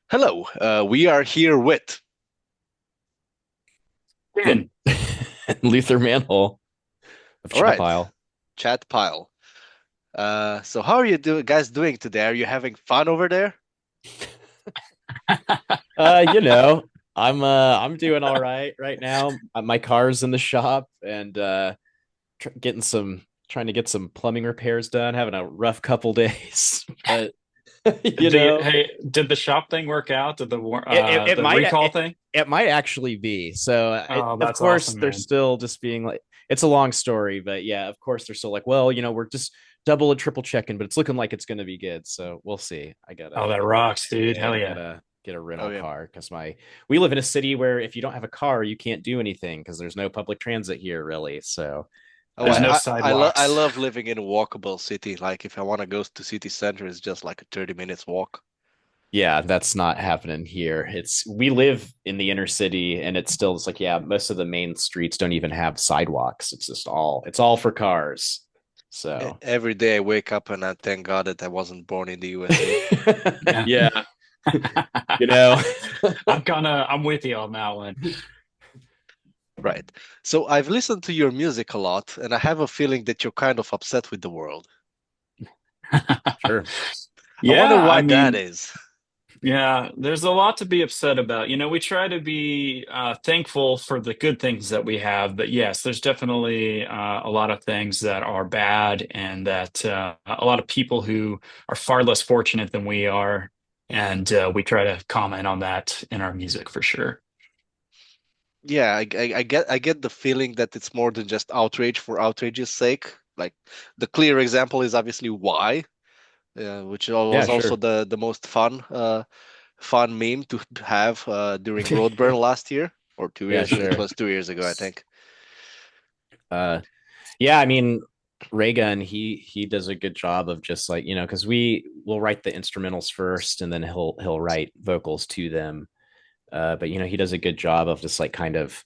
Hello, we are here with. Stin. Luther Manhole of All right, Chatpile. chat pile. So how are you guys doing today? Are you having fun over there? Uh, you know, I'm doing all right now. My car's in the shop and getting some trying to get some plumbing repairs done. Having a rough couple days, but you know, Did the shop thing work out? Did it the might recall thing? it might actually be. So Oh, of that's course awesome, they're man. still just being like it's a long story, but yeah, of course they're still like, well, we're just double and triple checking, but it's looking like it's going to be good. So we'll see. I Oh, gotta that rocks, dude. Yeah, Hell I yeah. gotta get a Oh rental yeah. car because my we live in a city where if you don't have a car, you can't do anything because there's no public transit here really. So Oh, There's uh no I sidewalks. love living in a walkable city. Like if I want to go to city center, it's just like a 30 minutes walk. yeah, that's not happening here. It's we live in the inner city and it's like, yeah, most of the main streets don't even have sidewalks. It's all for cars. So Every day I wake up and I thank God that I wasn't born in the USA. Yeah. yeah, you know. I'm with you on that one. Right. So I've listened to your music a lot, and I have a feeling that you're kind of upset with the world. Sure. I wonder Yeah, I why that mean, is. yeah, there's a lot to be upset about. We try to be thankful for the good things that we have, but yes, there's definitely a lot of things that are bad, and that a lot of people who are far less fortunate than we are, and we try to comment on that in our music for sure. Yeah, I get the feeling that it's more than just outrage for outrage's sake. Like the clear example is obviously why, which Yeah, was also sure. the most fun meme to have during Roadburn last year or two Yeah, years. It sure. was 2 years ago, I think. Uh Yeah, I mean, Raygun, he does a good job of just like, because we will write the instrumentals first and then he'll write vocals to them. But he does a good job of just like kind of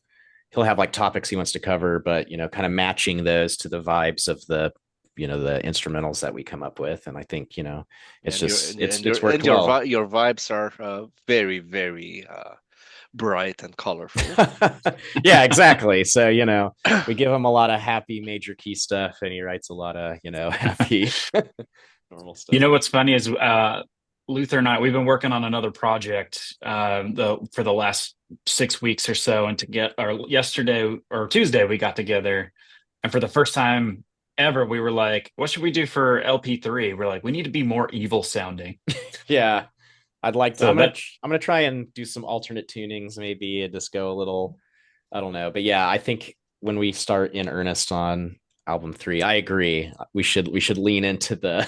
he'll have like topics he wants to cover, but kind of matching those to the vibes of the instrumentals that we come up with. And I think, it's And your just and, it's and your it's worked and your well. vi your vibes are very very bright and colorful. Yeah, exactly. So, we give him a lot of happy major key stuff and he writes a lot of, happy normal You stuff. know what's funny is Luther and I, we've been working on another project for the last 6 weeks or so, and to get our yesterday or Tuesday we got together, and for the first time ever, we were like, "What should we do for LP3?" We're like, "We need to be more evil sounding." Yeah, I'd like to. So that I'm gonna try and do some alternate tunings, maybe just go a little. I don't know, but yeah, I think when we start in earnest on album three, I agree. We should lean into the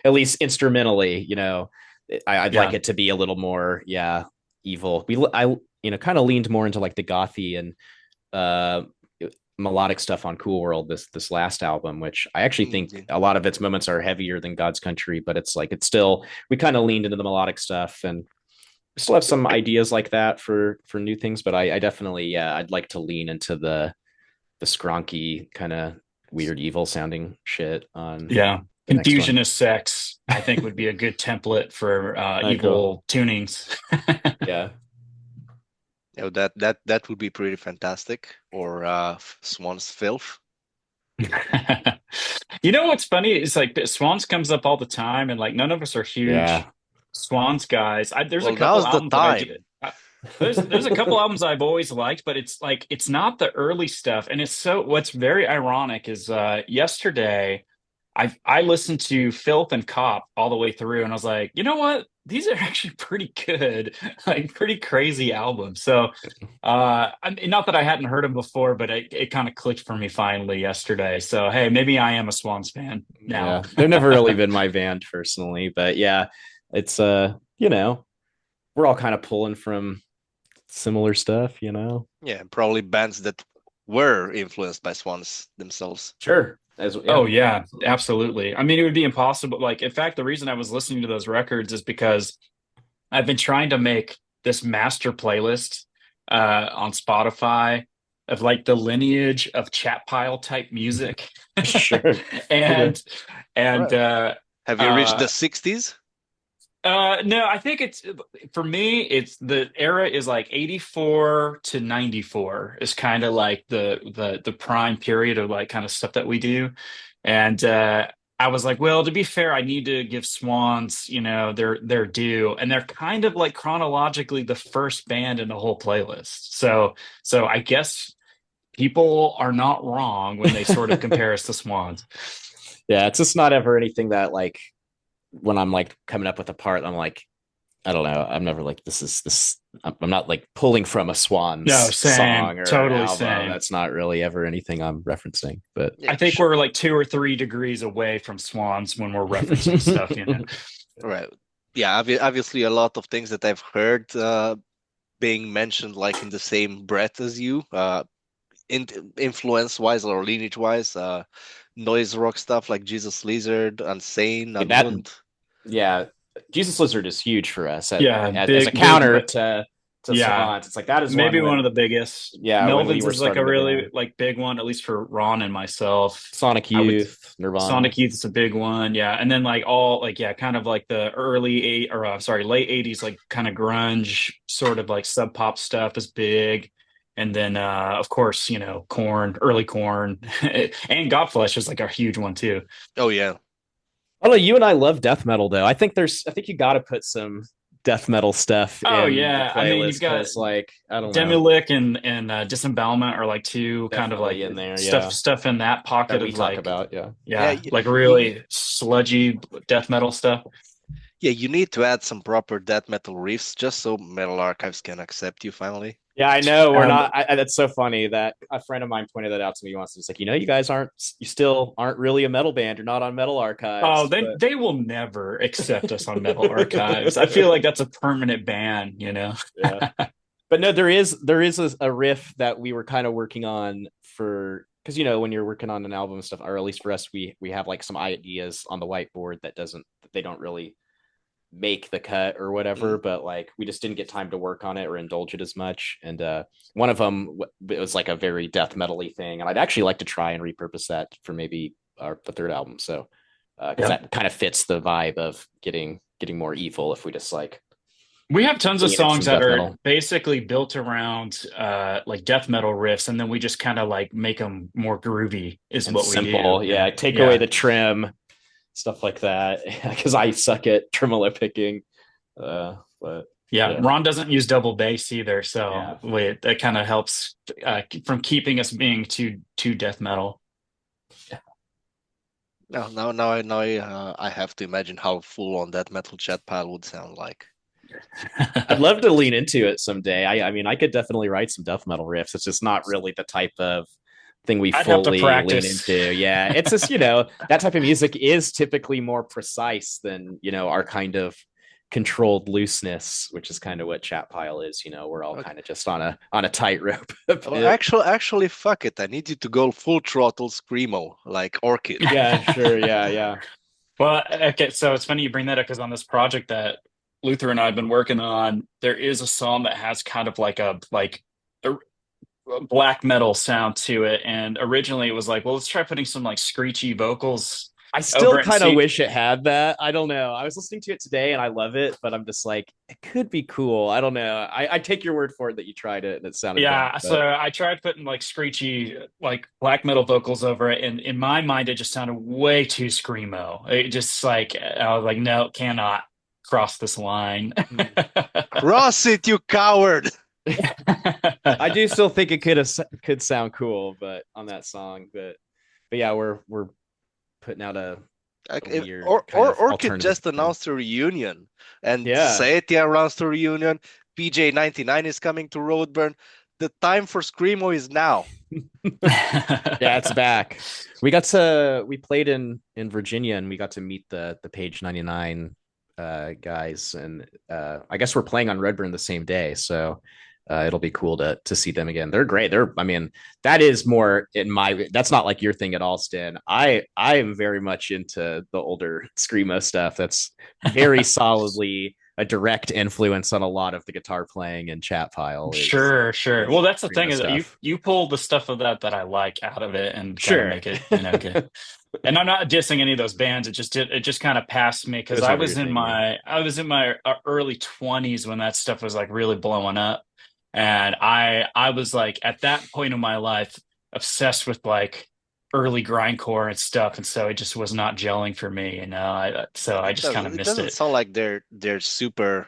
at least instrumentally. I'd like yeah, it to be a little more, yeah, evil. I kind of leaned more into like the gothy and uh melodic stuff on Cool World this last album, which I actually think Yeah. a lot of its moments are heavier than God's Country, but it's like it's still we kind of leaned into the melodic stuff and we still have some ideas like that for new things, but I definitely, yeah, I'd like to lean into the skronky kind of weird evil sounding shit on yeah. the next Confusion one. is sex, I think would be a good template for Cool. evil tunings. Yeah. That would be pretty fantastic. Or Swan's Filth. You know what's funny? It's like Swans comes up all the time, and like none of us are Yeah. huge Swans guys. There's a Well, couple now's the albums that I do. time. There's a couple albums I've always liked, but it's like it's not the early stuff. And it's so what's very ironic is yesterday I listened to Filth and Cop all the way through, and I was like, you know what? These are actually pretty good, like pretty crazy albums. So, not that I hadn't heard them before, but it kind of clicked for me finally yesterday. So, hey, maybe I am a Swans fan now. Yeah. They've never really been my band personally, but yeah, it's we're all kind of pulling from similar stuff. Yeah, probably bands that were influenced by Swans themselves. Sure. As Oh yeah. yeah, absolutely. I mean, it would be impossible. Like, in fact, the reason I was listening to those records is because I've been trying to make this master playlist on Spotify of like the lineage of chat pile type music. Sure. Okay. and All and right. Have you reached uh the 60s? No, I think it's for me, it's the era is like 84 to 94 is kind of like the prime period of like kind of stuff that we do. And I was like, well, to be fair, I need to give Swans, their due. And they're kind of like chronologically the first band in the whole playlist. So I guess people are not wrong when they sort of compare us to Swans. Yeah, it's just not ever anything that like when I'm like coming up with a part, I'm like, I don't know. I'm never like this is this. I'm not like pulling from a Swans No, same, song or totally album. same. That's not really ever anything I'm referencing. But Yeah, I think we're like 2 or 3 degrees away from Swans when we're referencing stuff. right. Yeah, obviously a lot of things that I've heard being mentioned like in the same breath as you, in influence wise or lineage wise, noise rock stuff like Jesus Lizard, Unsane, that, Unwound. yeah, Jesus Lizard is huge for us Yeah, as a big, big, counter but to yeah, Swans. It's like that is one maybe one when of the biggest. when we Melvin's were is like a starting the really band. like big one, at least for Ron and myself. Sonic I would Youth, Nirvana. Sonic Youth is a big one, yeah, and then like all like yeah, kind of like the early eight or sorry, late '80s like kind of grunge sort of like sub pop stuff is big, and then of course Corn, early Corn, and Godflesh is like a huge one too. Oh yeah. I don't know. You and I love death metal, though. I think you got to put some death metal stuff Oh in the yeah, I mean you've playlist got because, like, I don't know, Demolick and Disembowelment are like two kind of like definitely in there. stuff Yeah, stuff in that that pocket we of talk like about. Yeah, Yeah, yeah, like you, really sludgy death metal stuff. yeah, you need to add some proper death metal riffs just so Metal Archives can accept you finally. yeah. I know we're Um, not. That's so funny that a friend of mine pointed that out to me once. It's like, you guys you still aren't really a metal band. You're not on Metal oh, Archives, they will never accept us on Metal Archives. I feel like that's a permanent ban. yeah. But no, there is a riff that we were kind of working on for because when you're working on an album and stuff, or at least for us, we have like some ideas on the whiteboard that they don't really make the cut or whatever, Mm. but like we just didn't get time to work on it or indulge it as much. And one of them it was like a very death metal-y thing, and I'd actually like to try and repurpose that for maybe the third album. So because Yeah. that kind of fits the vibe of getting more evil if we just like We have tons of lean in songs some that death are metal. basically built around like death metal riffs, and then we just kind of like make them more groovy, is And what we do. simple. Yeah, And take away yeah, the trim, stuff like that, because I suck at tremolo picking. But yeah. yeah, Ron doesn't use double bass either, so yeah. that kind of helps from keeping us being too death metal. Now I have to imagine how full on that metal chat pile would sound like. I'd love to lean into it someday. I mean, I could definitely write some death metal riffs. It's just not really the type of thing we I'd have to fully lean practice. into. Yeah, it's just that type of music is typically more precise than our kind of controlled looseness, which is kind of what chat pile is. We're all Okay. kind of just on a tightrope a Oh, bit. actually, fuck it. I need you to go full throttle screamo like Orchid. Yeah, sure. Yeah, yeah. Well, okay, so it's funny you bring that up because on this project that Luther and I have been working on, there is a song that has kind of like a black metal sound to it. And originally it was like, well, let's try putting some like screechy vocals I over still it and kind of see. wish it had that. I don't know. I was listening to it today and I love it, but I'm just like, it could be cool. I don't know. I take your word for it that you tried it and it sounded bad. Yeah, so But I tried putting like screechy, like black metal vocals over it, and in my mind, it just sounded way too screamo. It just like I was like, no, cannot cross this line. Cross it, you coward! I do still think it could sound cool, but on that song. But yeah, we're putting out Like, a weird kind or of Orchid alternative just thing. announced a reunion, and Yeah. Saetia announced a reunion. PJ99 is coming to Roadburn. The time for screamo is now. Yeah, it's back. We played in Virginia and we got to meet the Page 99 guys, and I guess we're playing on Redburn the same day, so it'll be cool to see them again. They're great. I mean, that is more that's not like your thing at all, Stin. I am very much into the older screamo stuff. That's very solidly a direct influence on a lot of the guitar playing and chat pile Sure, sure. Well, that's the screamo thing is that you stuff. you pull the stuff of that I like out of it and kind of Sure. make it, good. And I'm not dissing any of those bands. It just kind of passed me It because was never your thing, yeah. I was in my early 20s when that stuff was like really blowing up. And I was like at that point in my life obsessed with like early grindcore and stuff, and so it just was not gelling for me, so I just kind of It missed doesn't it. sound like they're super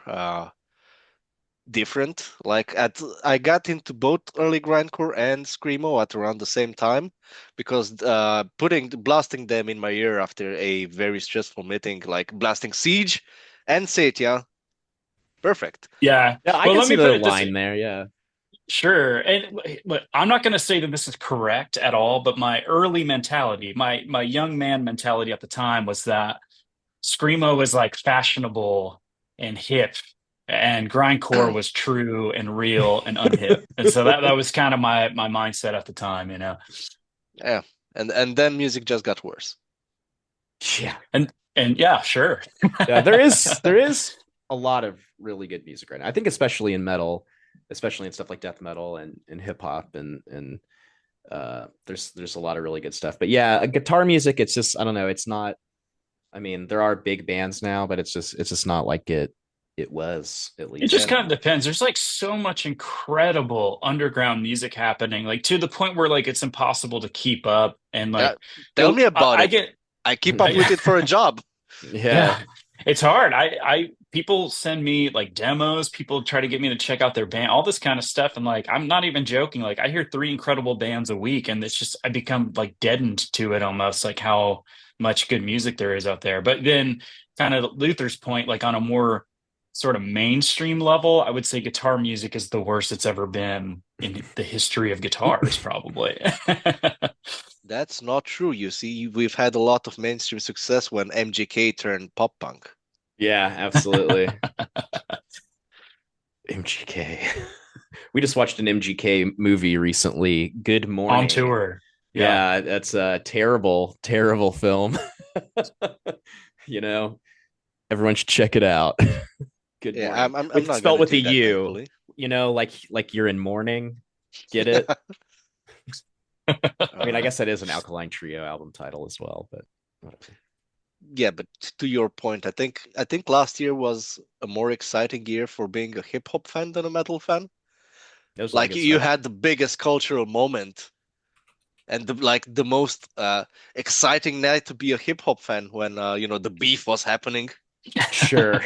different. Like at I got into both early grindcore and screamo at around the same time because putting blasting them in my ear after a very stressful meeting, like blasting Siege and Satya, perfect. Yeah. Yeah, I Well, can let see me put the it this line there. Yeah. Sure. And look, I'm not going to say that this is correct at all, but my early mentality, my young man mentality at the time was that screamo was like fashionable and hip, and grindcore was true and real and unhip. And so that was kind of my mindset at the time, you know. Yeah, and then music just got worse. Yeah. And yeah, sure. Yeah, there is a lot of really good music right now. I think especially in metal, especially in stuff like death metal and hip hop and there's a lot of really good stuff. But yeah, guitar music, it's just I don't know, it's not. I mean, there are big bands now, but it's just not like it was at It just Yeah, least. kind of depends. There's like so much incredible underground music happening, like to the point where like it's impossible to keep up. And yeah. like Tell me about I it. get I keep up with I, it for a job. Yeah. yeah, it's hard. People send me like demos, people try to get me to check out their band, all this kind of stuff. And like, I'm not even joking. Like, I hear three incredible bands a week, and it's just, I become like deadened to it almost, like how much good music there is out there. But then, kind of Luther's point, like on a more sort of mainstream level, I would say guitar music is the worst it's ever been in the history of guitars, probably. That's not true. You see, we've had a lot of mainstream success when MGK turned pop punk. Yeah, absolutely. MGK. We just watched an MGK movie recently, Good On Morning. tour. Yeah. Yeah, that's a terrible, terrible film. you know, everyone should check it out. Good Yeah, Morning. I'm With not spelt gonna with a do that, U, thankfully. like you're in mourning. Get it? I mean, I Uh, guess that is an Alkaline Trio album title as well, but whatever. yeah, but to your point, I think last year was a more exciting year for being a hip hop fan than a metal fan. There's a lot of Like good you stuff. had the biggest cultural moment and the most exciting night to be a hip hop fan when the beef was happening. Sure.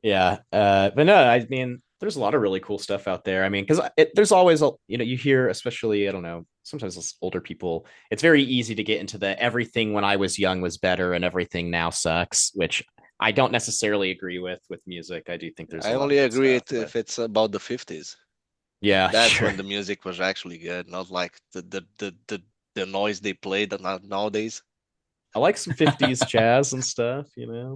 Yeah. But no, I mean, there's a lot of really cool stuff out there. I mean, because there's always, you hear, especially, I don't know, sometimes it's older people, it's very easy to get into the everything when I was young was better and everything now sucks, which I don't necessarily agree with music. I do think there's a I lot of only good agree stuff, it but if it's about the 50s. yeah, That's sure. when the music was actually good, not like the noise they played nowadays. I like some 50s jazz and stuff,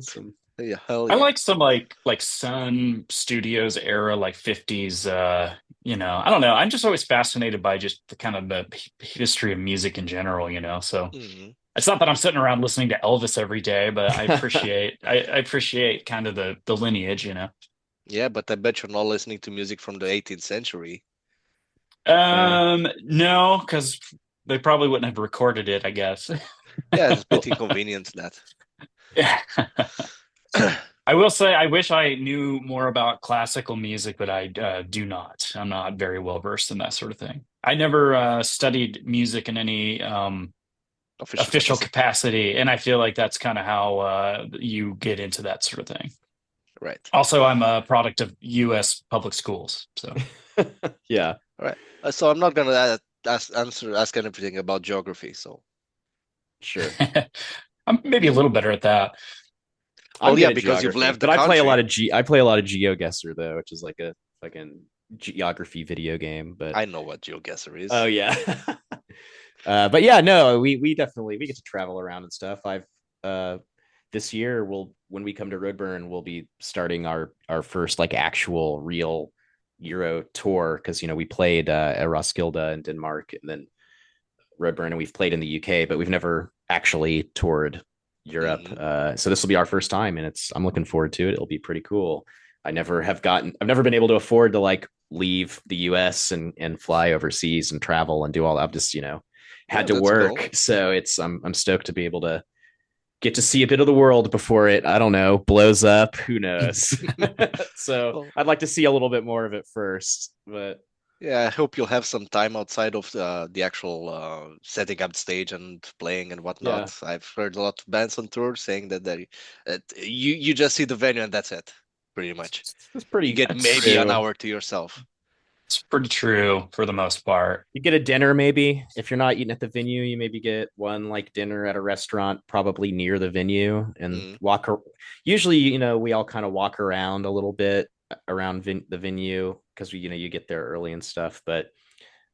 some. Yeah, hell I yeah. like some like Sun Studios era, like 50s, I don't know. I'm just always fascinated by just the kind of the history of music in general, you know. So Hmm. it's not that I'm sitting around listening to Elvis every day, but I appreciate kind of the lineage, you know. Yeah, but I bet you're not listening to music from the 18th century. Yeah. No, because they probably wouldn't have recorded it, I guess. Yeah, it's a bit inconvenient that. Yeah. I will say I wish I knew more about classical music, but I do not. I'm not very well versed in that sort of thing. I never studied music in any Official official capacity. capacity, and I feel like that's kind of how you get into that sort of thing. Right. Also, I'm a product of U.S. public schools, so Yeah, All right. So I'm not gonna ask anything about geography. So, sure. I'm maybe a little better at that. I'm well, good yeah, at because you've geography, left the but country. I play a lot of GeoGuessr though, which is like a fucking geography video game. But I know what GeoGuessr oh is. yeah, but yeah, no, we definitely we get to travel around and stuff. I've uh this year we'll when we come to Roadburn, we'll be starting our first like actual real Euro tour because we played at Roskilde in Denmark and then Roadburn, and we've played in the UK, but we've never actually toured Europe. Hmm. So this will be our first time, and I'm looking forward to it. It'll be pretty cool. I've never been able to afford to like leave the US and fly overseas and travel and do all that. I'm just, Yeah, had to that's cool. work. So I'm stoked to be able to get to see a bit of the world before it, I don't know, blows up. Who knows? So Well, I'd like to see a little bit more of it first. But yeah, I hope you'll have some time outside of the actual setting up stage and playing and yeah, whatnot. I've heard a lot of bands on tour saying that you just see the venue and that's it, pretty much. it's You pretty get That's maybe an true. hour to yourself. it's pretty true for the most part. You get a dinner maybe. If you're not eating at the venue, you maybe get one like dinner at a restaurant probably near the venue and Mm, usually, we all kind of walk around a little bit around the venue because you get there early and stuff. But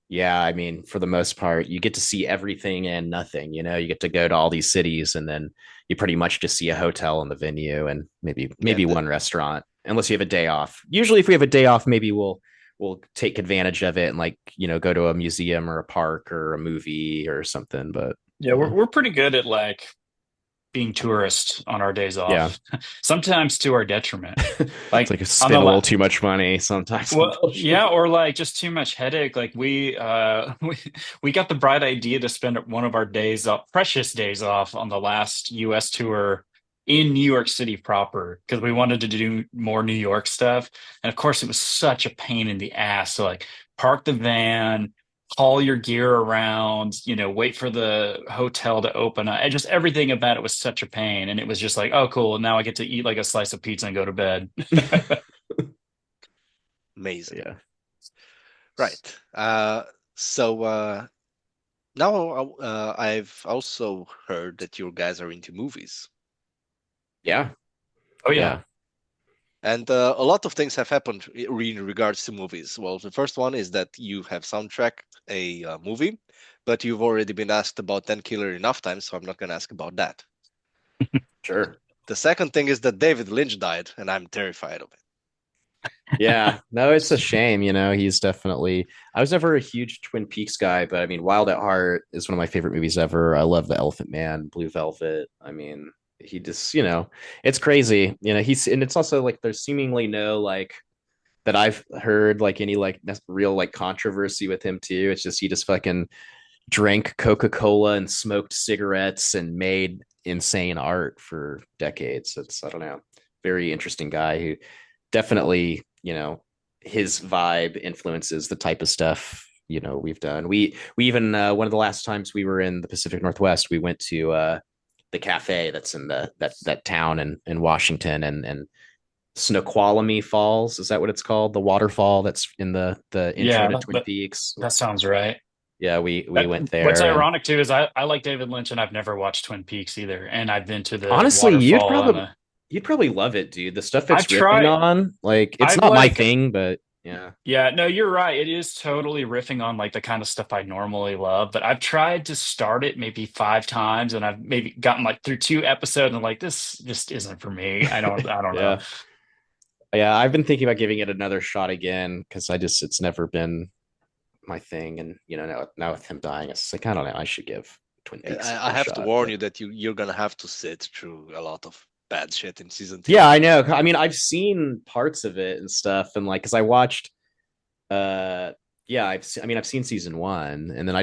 yeah, I mean, for the most part, you get to see everything and nothing. You get to go to all these cities, and then you pretty much just see a hotel in the venue and maybe yeah, maybe one restaurant, unless you have a day off. Usually, if we have a day off, maybe we'll take advantage of it and like go to a museum or a park or a movie or something. But Yeah, we're pretty good at like being tourists on our days yeah, off, sometimes to our detriment. it's Like like on the spend a little too much money sometimes on well, bullshit. yeah, or like just too much headache. Like we got the bright idea to spend one of our days off, precious days off on the last US tour in New York City proper because we wanted to do more New York stuff. And of course it was such a pain in the ass. So like park the van, haul your gear around, wait for the hotel to open up. And just everything about it was such a pain. And it was just like, oh cool, now I get to eat like a slice of pizza and go to bed. amazing. Yeah, Right. So now I've also heard that you guys are into movies. yeah, Oh yeah. yeah. And a lot of things have happened in regards to movies. Well, the first one is that you have soundtracked a movie, but you've already been asked about 10 Killer enough times, so I'm not going to ask about that. Sure. The second thing is that David Lynch died, and I'm terrified of it. Yeah, no, it's a shame. He's definitely. I was never a huge Twin Peaks guy, but I mean, Wild at Heart is one of my favorite movies ever. I love The Elephant Man, Blue Velvet. I mean, he just, it's crazy. And it's also like there's seemingly no like that I've heard like any like real like controversy with him too. It's just he just fucking drank Coca-Cola and smoked cigarettes and made insane art for decades. It's I don't know, very interesting guy who definitely, his vibe influences the type of stuff, we've done. We even one of the last times we were in the Pacific Northwest, we went to the cafe that's in that town in Washington and Snoqualmie Falls, is that what it's called? The waterfall that's in the intro Yeah, to Twin Peaks. that sounds right. Yeah, we went What's there and ironic too is I like David Lynch and I've never watched Twin Peaks either. And I've been to the honestly, waterfall and the you'd probably love it, dude. The stuff I've it's riffing tried on, like it's I've not my like thing, but yeah. yeah, no, you're right. It is totally riffing on like the kind of stuff I normally love, but I've tried to start it maybe 5 times and I've maybe gotten like through 2 episodes and like this just isn't for me. I don't know. Yeah. Yeah, I've been thinking about giving it another shot again because it's never been my thing. And now with him dying, it's like I don't know, I should give Twin Peaks I another have to shot. warn But you that you're gonna have to sit through a lot of bad shit in season two. yeah, I know. I mean, I've seen parts of it and stuff, and like because I watched yeah, I've seen season one, and then I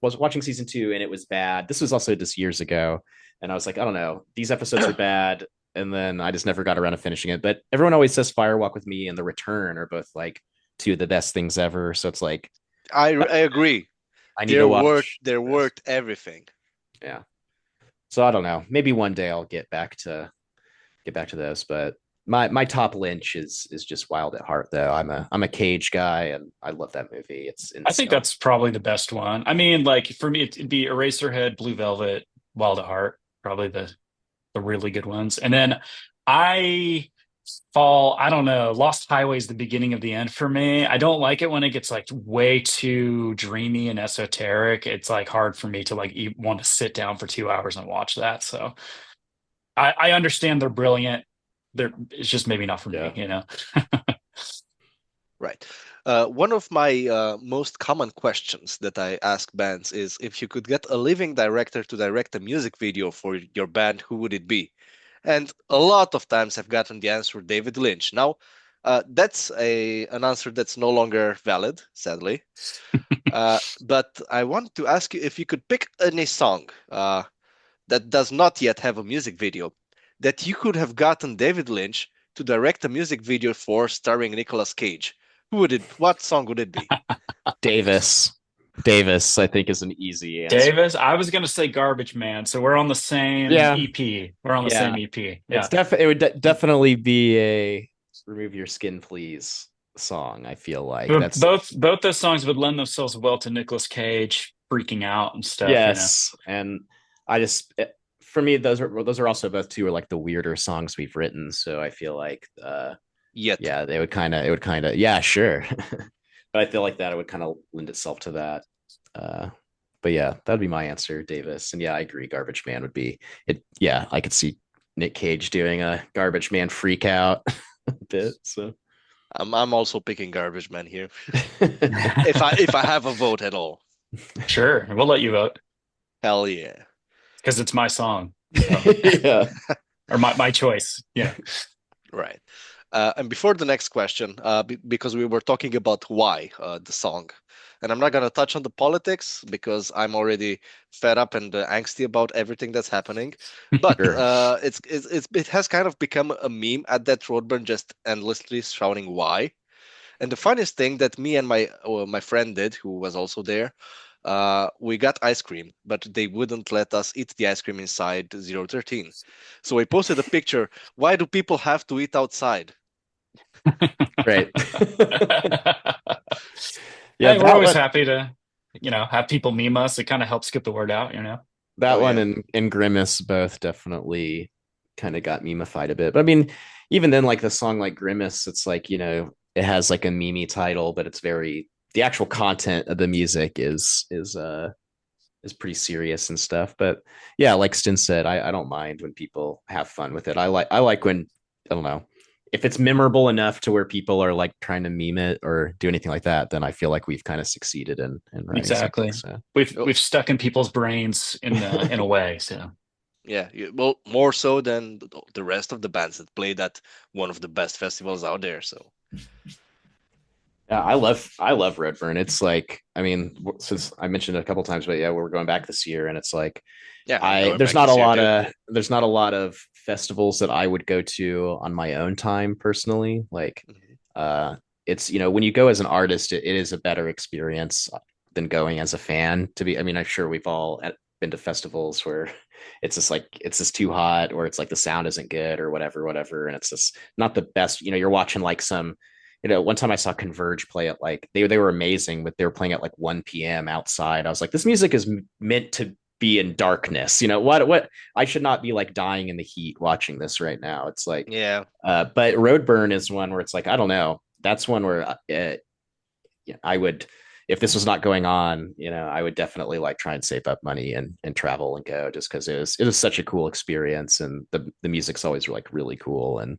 was watching season two, and it was bad. This was also just years ago, and I was like, I don't know, these episodes are bad, and then I just never got around to finishing it. But everyone always says Firewalk with Me and The Return are both like two of the best things ever. So it's like I agree. I need to watch They're this. worth everything. Yeah. So I don't know. Maybe one day I'll get back to those, but my top Lynch is just Wild at Heart though. I'm a Cage guy and I love that movie. It's I think insane. that's probably the best one. I mean, like for me, it'd be Eraserhead, Blue Velvet, Wild at Heart, probably the really good ones. And then I I don't know, Lost Highway is the beginning of the end for me. I don't like it when it gets like way too dreamy and esoteric. It's like hard for me to like want to sit down for 2 hours and watch that. So I understand they're brilliant. It's just maybe not for Yeah. me. Right. One of my most common questions that I ask bands is if you could get a living director to direct a music video for your band, who would it be? And a lot of times I've gotten the answer David Lynch. Now, That's an answer that's no longer valid, sadly. But I want to ask you if you could pick any song that does not yet have a music video that you could have gotten David Lynch to direct a music video for starring Nicolas Cage. Who would it? What song would it be? Davis. Davis, I think, is an easy answer. Davis, I was gonna say Garbage Man, so we're on the same Yeah, EP. We're on the yeah. same EP. It's Yeah. it would definitely be a "Remove Your Skin, Please" song. I feel like But that's both those songs would lend themselves well to Nicolas Cage freaking out and stuff, you know. yes, and I just for me those are also both two are like the weirder songs we've written. So I feel like Yet. yeah, they would kind of it would kind of yeah sure, but I feel like that it would kind of lend itself to that. Uh, but yeah, that'd be my answer, Davis. And yeah, I agree. Garbage Man would be it. Yeah, I could see Nick Cage doing a Garbage Man freak out a bit. So I'm also picking Garbage Man here. If I have a vote at all. Sure, we'll let you vote Hell yeah. because it's my song. So. yeah, Or my choice. Yeah. Right. And before the next question, because we were talking about why the song, and I'm not going to touch on the politics because I'm already fed up and angsty about everything that's happening. But sure. it has kind of become a meme at that Roadburn, just endlessly shouting why. And the funniest thing that me and my friend did, who was also there, we got ice cream, but they wouldn't let us eat the ice cream inside 013. So we posted a picture. Why do people have to eat outside? Right. Yeah, Hey, we're that always one happy to, have people meme us. It kind of helps get the word out, you know. that Oh one yeah. and Grimace both definitely kind of got memeified a bit. But I mean, even then, like the song like Grimace, it's like, it has like a meme title, but it's very the actual content of the music is pretty serious and stuff. But yeah, like Stin said, I don't mind when people have fun with it. I like when I don't know if it's memorable enough to where people are like trying to meme it or do anything like that, then I feel like we've kind of succeeded in writing something. Exactly. So Oh, We've stuck in people's brains in a way. So yeah. Well, more so than the rest of the bands that played at one of the best festivals out there. So yeah, I love Redburn. It's like, I mean, since I mentioned it a couple times, but yeah, we're going back this year, and it's like yeah, I'm I going there's back not a this year lot too. of there's not a lot of festivals that I would go to on my own time personally. Like Mhm. uh it's when you go as an artist, it is a better experience than going as a fan. I mean, I'm sure we've all been to festivals where it's just too hot, or it's like the sound isn't good or whatever, and it's just not the best. You're watching like some one time I saw Converge play at like they were amazing, but they were playing at like 1 p.m. outside. I was like, this music is meant to be in darkness. What I should not be like dying in the heat watching this right now. It's like, Yeah, but Roadburn is one where it's like, I don't know. That's one where I would, if this was not going on, I would definitely like try and save up money and travel and go, just because it was such a cool experience, and the music's always like really cool, and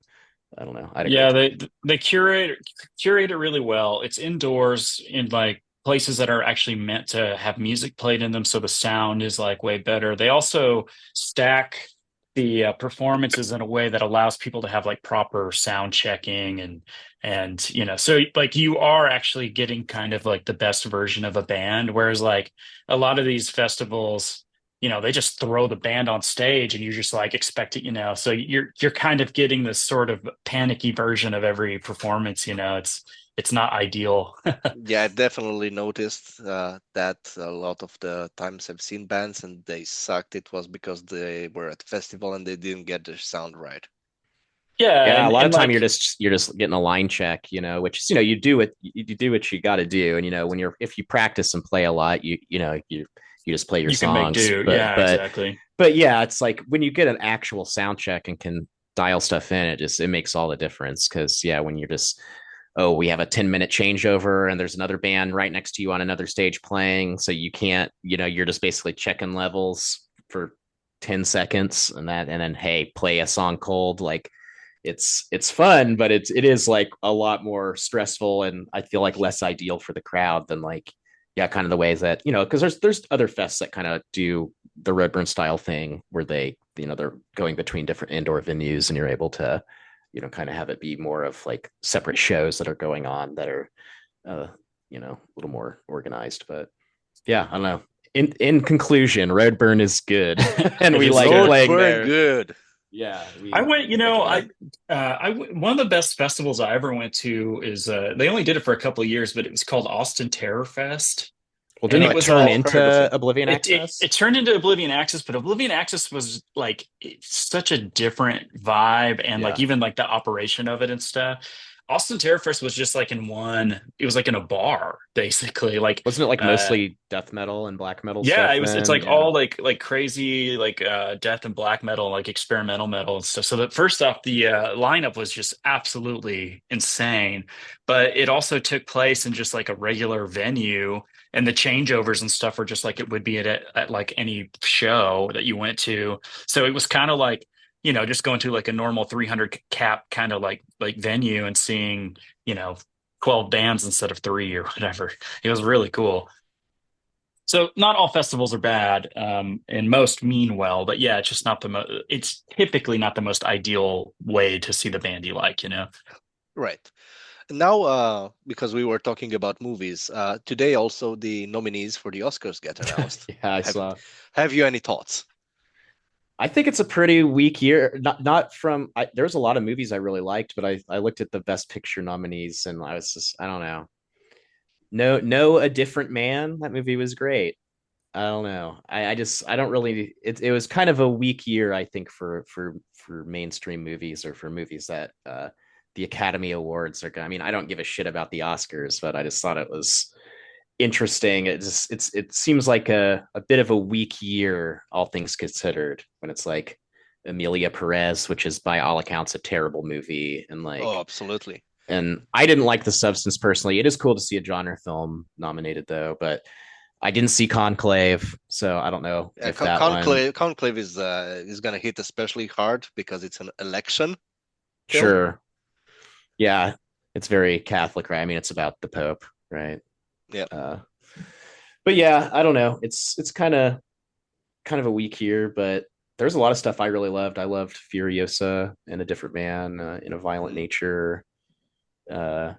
I don't know. I had a great yeah, time. they curate it really well. It's indoors in like places that are actually meant to have music played in them, so the sound is like way better. They also stack the performances in a way that allows people to have like proper sound checking and so like you are actually getting kind of like the best version of a band, whereas like a lot of these festivals, they just throw the band on stage and you just like expect it, so you're kind of getting this sort of panicky version of every performance. It's not ideal. yeah, I definitely noticed that a lot of the times I've seen bands and they sucked. It was because they were at festival and they didn't get their sound right. Yeah, Yeah, a lot of and time like you're just getting a line check, which is you do what you got to do, and when if you practice and play a lot, you just play your you can make songs, do. but Yeah, but exactly. but yeah, it's like when you get an actual sound check and can dial stuff in, it makes all the difference. Because yeah, when you're just we have a 10-minute changeover and there's another band right next to you on another stage playing, so you can't, you're just basically checking levels for 10 seconds and then hey, play a song cold. Like it's fun, but it is like a lot more stressful, and I feel like less ideal for the crowd than like yeah, kind of the ways that because there's other fests that kind of do the Redburn style thing where they're going between different indoor venues and you're able to kind of have it be more of like separate shows that are going on that are, uh, a little more organized. But yeah, I don't know. In conclusion, Roadburn is good, and It we is like good. Road playing burn there. good. Yeah, I we went, like it there. one of the best festivals I ever went to is they only did it for a couple of years, but it was called Austin Terror Fest, Well, and didn't it it was turn I've all heard of into it. Oblivion it Access? turned into Oblivion Access, but Oblivion Access was like it's such a different vibe, and like Yeah. even like the operation of it and stuff. Austin Terror Fest was just like in one. It was like in a bar, basically. Like Wasn't it like uh, mostly death metal and black metal yeah, stuff it's then? like Yeah. all like crazy like death and black metal, like experimental metal and stuff. So that first off, the lineup was just absolutely insane, but it also took place in just like a regular venue, and the changeovers and stuff were just like it would be at like any show that you went to. So it was kind of like, just going to like a normal 300 cap kind of like venue and seeing, you know 12 bands instead of three or whatever. It was really cool. So not all festivals are bad, and most mean well, but yeah, it's just not it's typically not the most ideal way to see the band you like. Right. Now, because we were talking about movies, today also the nominees for the Oscars get announced. Yeah, I Have saw. Have you any thoughts? I think it's a pretty weak year. Not from there's a lot of movies I really liked, but I looked at the best picture nominees and I was just I don't know. No, A Different Man. That movie was great. I don't know. I just I don't really it was kind of a weak year, I think, for mainstream movies or for movies that the Academy Awards are going. I mean, I don't give a shit about the Oscars, but I just thought it was interesting. It seems like a bit of a weak year, all things considered, when it's like Emilia Perez, which is by all accounts a terrible movie, and Oh, like absolutely. I didn't like The Substance personally. It is cool to see a genre film nominated though, but I didn't see Conclave, so I don't know if that one. Conclave is gonna hit especially hard because it's an election film. Sure, yeah, it's very Catholic, right? I mean, it's about the Pope, right? Yeah. Uh, but yeah, I don't know. It's kind of a weak year, but there's a lot of stuff I really loved. I loved Furiosa and A Different Man, in a Violent Mm. Nature. Uh,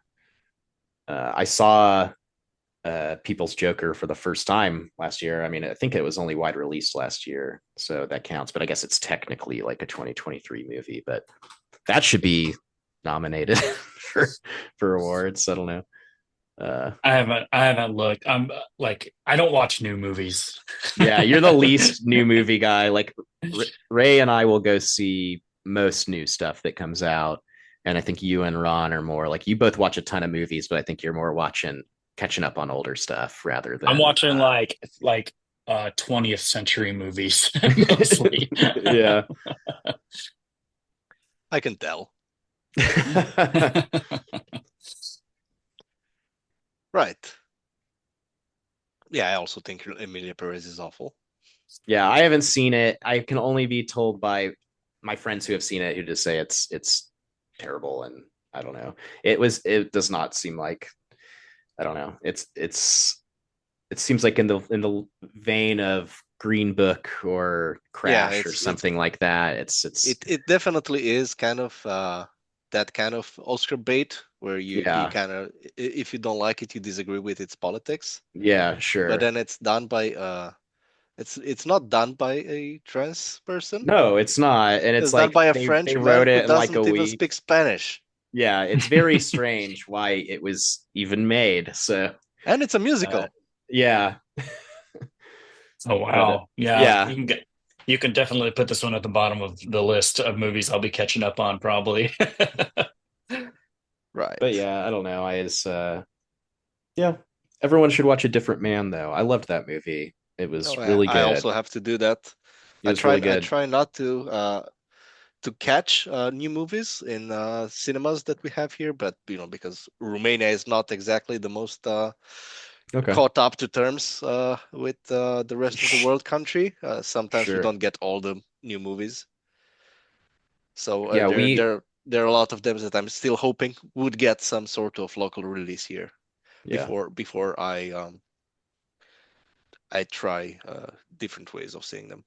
I saw People's Joker for the first time last year. I mean, I think it was only wide released last year, so that counts. But I guess it's technically like a 2023 movie, but that should be nominated for awards. I don't know. I haven't looked. I'm like I don't watch new movies. Yeah, you're the least new movie guy. Like Ray and I will go see most new stuff that comes out. And I think you and Ron are more like you both watch a ton of movies, but I think you're more catching up on older stuff rather I'm than watching like 20th century movies mostly. yeah. I can tell. Right. Yeah, I also think Emilia Perez is awful. Yeah, I haven't seen it. I can only be told by my friends who have seen it who just say it's terrible and I don't know. It does not seem like I don't know. It seems like in the vein of Green Book or Yeah, Crash or something like that. it definitely is kind of that kind of Oscar bait where you Yeah. kind of if you don't like it, you disagree with its politics. Yeah, But sure. then it's done by it's not done by a trans person. No, it's not. And it's It's done like by a they French man wrote who it in like a doesn't even week. speak Spanish. Yeah, it's very strange why it was even made. So, And it's a uh, musical. yeah, Oh but wow. Yeah, yeah, you can definitely put this one at the bottom of the list of movies I'll be catching up on probably. but Right. yeah, I don't know. I just yeah, everyone should watch A Different Man though. I loved that movie. It No, was really I good. also have to do that. It was really I good. try not to catch new movies in cinemas that we have here, but because Romania is not exactly the most Okay. caught up to terms with the rest of the world country. Sometimes we Sure. don't get all the new movies, so Yeah, there are a lot of them that I'm still hoping would get some sort of local release here yeah. before I try different ways of seeing them.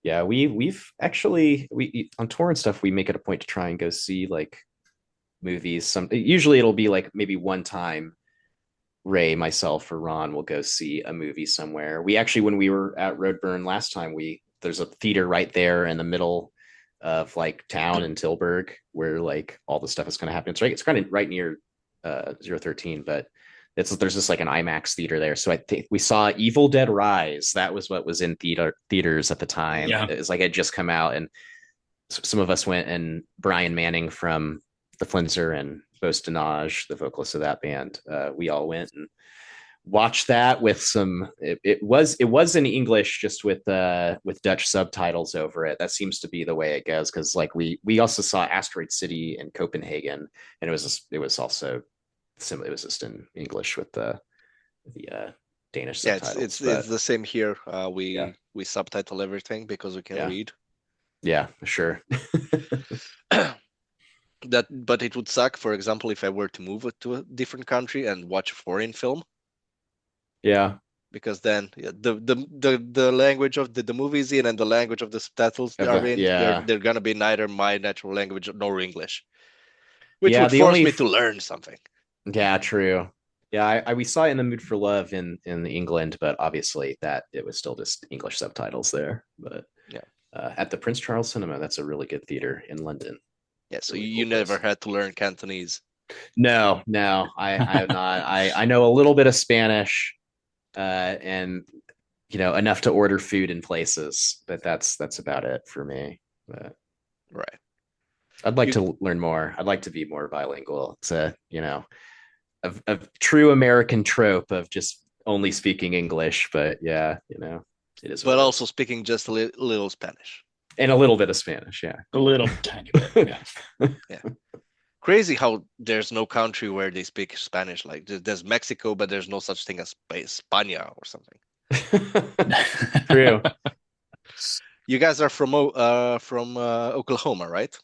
Yeah, we've actually we on tour and stuff, we make it a point to try and go see like movies. Some usually it'll be like maybe one time Ray, myself, or Ron will go see a movie somewhere. We actually, when we were at Roadburn last time, we there's a theater right there in the middle of like town in Tilburg where like all the stuff is going to happen. It's kind of right near 013, but there's just like an IMAX theater there. So I think we saw Evil Dead Rise. That was what was in theaters at the time. Yeah. It was like it just come out, and some of us went, and Brian Manning from the Flinzer and Bostonage, the vocalist of that band, we all went and watched that with some. It was in English, just with Dutch subtitles over it. That seems to be the way it goes, because like we also saw Asteroid City in Copenhagen, and it was also similar. It was just in English with the Danish Yeah, subtitles. it's the same here. Yeah, We subtitle everything because we can yeah, read. yeah, sure. But it would suck, for example, if I were to move it to a different country and watch a foreign film, Yeah, because then yeah, the language of the movies in and the language of the subtitles they are in, yeah, they're gonna be neither my natural language nor English, which yeah. would The force only me to learn something. Yeah, true. Yeah, we saw it in the Mood for Love in England, but obviously that it was still just English subtitles there. But Yeah, at the Prince Charles Cinema, that's a really good theater in London. yeah. So Really you cool never place. had to learn Cantonese. No, no, I have not. I know a little bit of Spanish, and enough to order food in places, but that's about it for me. But Right. I'd like You to learn more. I'd like to be more bilingual. It's a true American trope of just only speaking English, but yeah, it is what but it also is. speaking just a little Spanish. And a little bit of Spanish, yeah. A little tiny bit. Yeah. Yeah. Crazy how there's no country where they speak Spanish. Like there's Mexico, but there's no such thing as España or something. True. You guys are from Oklahoma, right?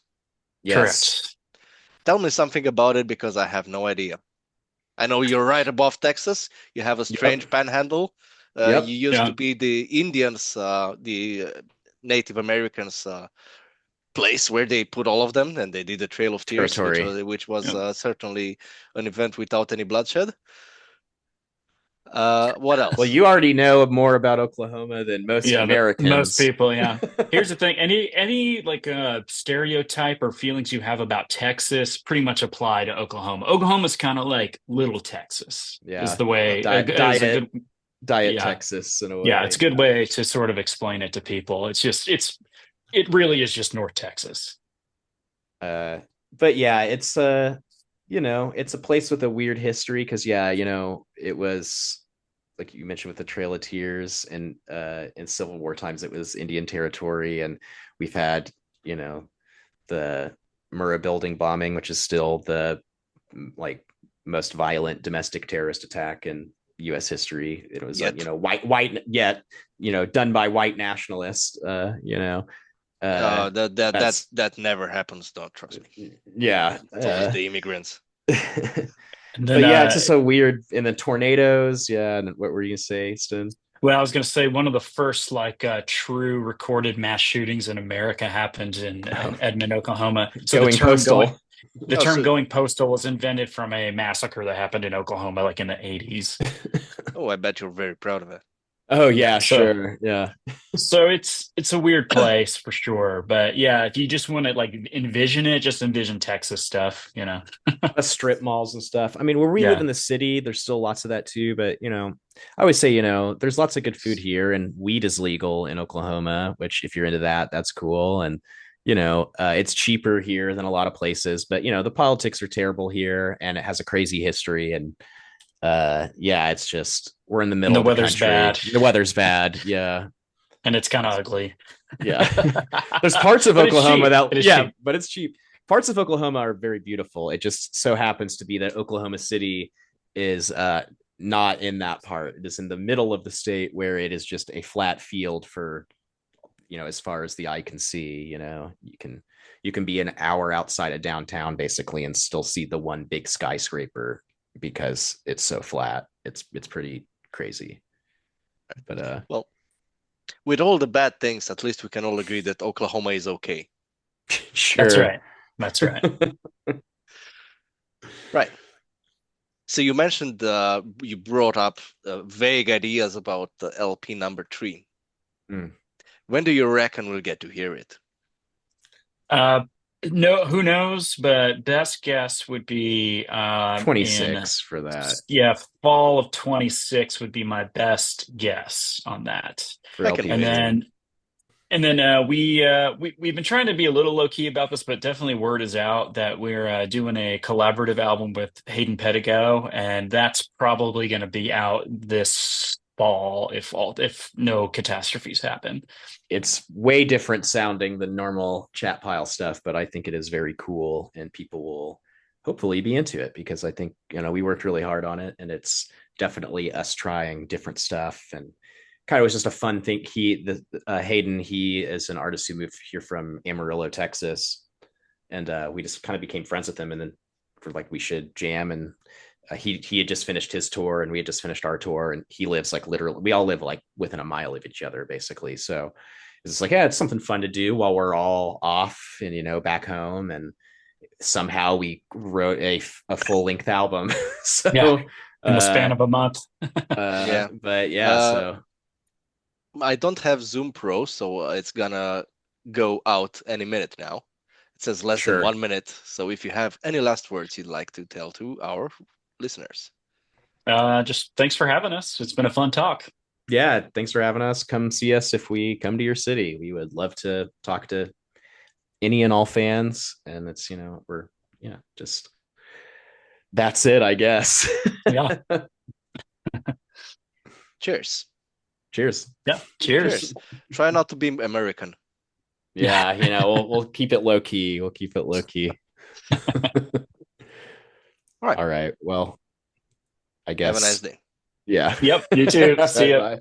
Yes. Correct. Tell me something about it because I have no idea. I know you're right above Texas. You have a Yep. strange panhandle. You Yep. used Yeah. to be the Indians, the Native Americans place where they put all of them, and they did the Trail of Tears, Territory. which was Yeah. certainly an event without any bloodshed. What Well, else? you already know more about Oklahoma than most Yeah, but most Americans. people, yeah. Here's the thing. Any like stereotype or feelings you have about Texas pretty much apply to Oklahoma. Oklahoma's kind of like little Texas is Yeah. the way is a Diet good diet yeah. Texas in a Yeah, it's way. a good way to sort of explain it to people. It really is just North Texas. But yeah, it's a place with a weird history, because yeah, it was like you mentioned with the Trail of Tears, and in Civil War times it was Indian territory, and we've had the Murrah building bombing, which is still the like most violent domestic terrorist attack in U.S. history. It was Yet, white yet done by white nationalists. That's that never happens. Don't trust me. yeah. It's always the immigrants. And But then yeah, it's just so weird. And the tornadoes, yeah. And what were you gonna say, Stin? well, I was going to say one of the first like true recorded mass shootings in America happened in Edmond, Oklahoma. So Going postal. the Oh, term so going postal was invented from a massacre that happened in Oklahoma like in the 80s. I bet you're very proud of it. Oh Yeah, yeah, so sure. Yeah. so it's a weird place for sure. But yeah, if you just want to like envision it, just envision Texas stuff, you know. Strip malls and stuff. I mean, where we live Yeah. in the city, there's still lots of that too. But I always say, there's lots of good food here, and weed is legal in Oklahoma, which if you're into that, that's cool. And it's cheaper here than a lot of places. But the politics are terrible here, and it has a crazy history. And yeah, it's just we're in the And middle the of the weather's country. bad The weather's bad. Yeah. and it's kind of ugly. Yeah. There's parts of But it's Oklahoma cheap. that, It is yeah, cheap. but it's cheap. Parts of Oklahoma are very beautiful. It just so happens to be that Oklahoma City is not in that part. It is in the middle of the state, where it is just a flat field for, as far as the eye can see. You can be an hour outside of downtown basically and still see the one big skyscraper, because it's so flat. It's pretty crazy. But Well, With all the bad things, at least we can all agree that Oklahoma is okay. That's Sure. right. That's right. Right. So you mentioned you brought up vague ideas about the LP number 3. Mm. When do you reckon we'll get to hear it? Uh, no, who knows? But best guess would be in 26 for that yeah, fall of 26 would be my best guess on that. for I can LP And wait. Vision. then we've been trying to be a little low key about this, but definitely word is out that we're doing a collaborative album with Hayden Pedigo, and that's probably going to be out this fall if no catastrophes happen. It's way different sounding than normal chat pile stuff, but I think it is very cool and people will hopefully be into it because I think, we worked really hard on it and it's definitely us trying different stuff and kind of was just a fun thing. Hayden, he is an artist who moved here from Amarillo, Texas. And we just kind of became friends with him. And then for like, we should jam and he had just finished his tour and we had just finished our tour and he lives like literally we all live like within a mile of each other basically, so it's like, yeah, it's something fun to do while we're all off and back home, and somehow we wrote a full-length album. Yeah, So in the span of a month. Yeah. but yeah, Uh, I don't have Zoom Pro, so it's gonna go out any minute now. It says less than sure. 1 minute. So if you have any last words you'd like to tell to our listeners. Just thanks for having us. It's been a fun talk. Yeah, thanks for having us. Come see us if we come to your city. We would love to talk to any and all fans, and it's we're just that's it, I guess. Yeah. Cheers. Cheers. Yeah. Cheers. Cheers. Try not to be American. Yeah, we'll keep it low key. We'll keep it low key. All right. All right. Well, I guess. Have a nice day. Yeah. Yep. You too. See ya. Bye.